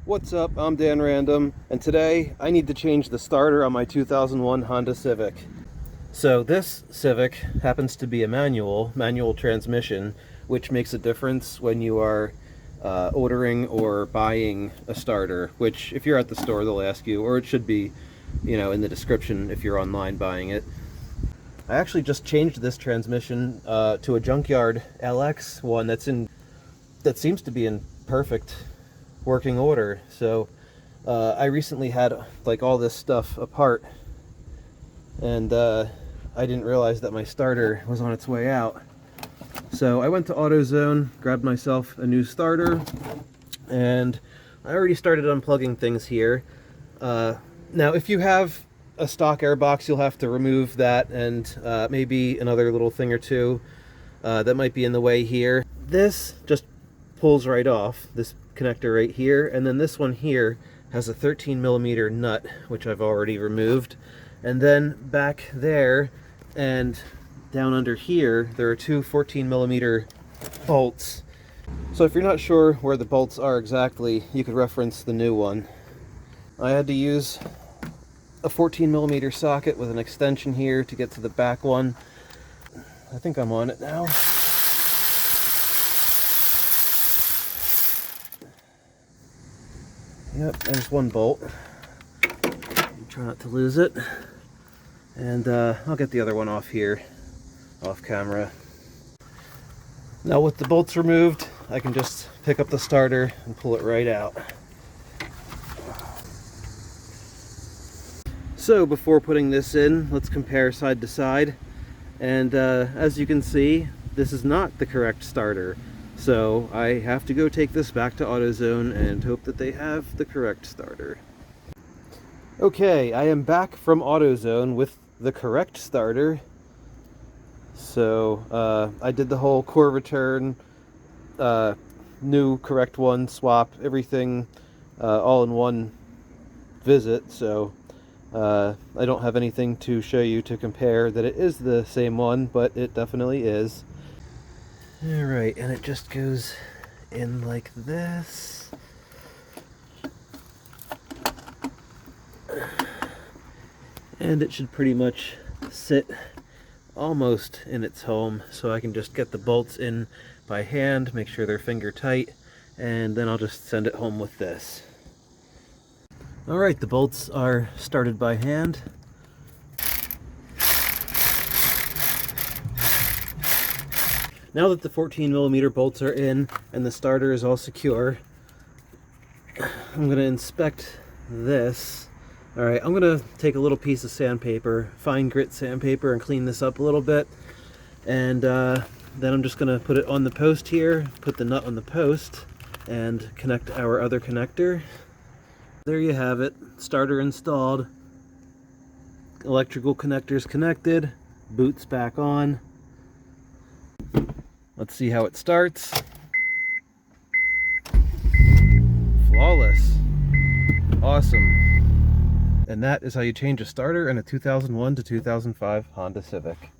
What's up? I'm Dan Random, and today I need to change the starter on my 2001 Honda Civic. So this Civic happens to be a manual transmission, which makes a difference when you are ordering or buying a starter, which if you're at the store they'll ask you, or it should be, in the description if you're online buying it. I actually just changed this transmission to a junkyard LX one that seems to be in perfect working order. So I recently had like all this stuff apart, and I didn't realize that my starter was on its way out. So I went to AutoZone, grabbed myself a new starter, and I already started unplugging things here. Now if you have a stock airbox, you'll have to remove that and maybe another little thing or two that might be in the way here. This just pulls right off, this connector right here, and then this one here has a 13mm nut, which I've already removed. And then back there and down under here, there are two 14mm bolts. So if you're not sure where the bolts are exactly, you could reference the new one. I had to use a 14mm socket with an extension here to get to the back one. I think I'm on it now. Yep, there's one bolt. Try not to lose it. And I'll get the other one off here, off camera. Now with the bolts removed, I can just pick up the starter and pull it right out. So before putting this in, let's compare side to side. And as you can see, this is not the correct starter. So I have to go take this back to AutoZone and hope that they have the correct starter. Okay, I am back from AutoZone with the correct starter. So I did the whole core return, new correct one, swap, everything all in one visit. So I don't have anything to show you to compare that it is the same one, but it definitely is. Alright, and it just goes in like this. And it should pretty much sit almost in its home, so I can just get the bolts in by hand, make sure they're finger tight, and then I'll just send it home with this. Alright, the bolts are started by hand. Now that the 14mm bolts are in and the starter is all secure, I'm going to inspect this. Alright, I'm going to take a little piece of sandpaper, fine grit sandpaper, and clean this up a little bit. And then I'm just going to put it on the post here, put the nut on the post, and connect our other connector. There you have it, starter installed, electrical connectors connected, boots back on. Let's see how it starts. Flawless. Awesome. And that is how you change a starter in a 2001 to 2005 Honda Civic.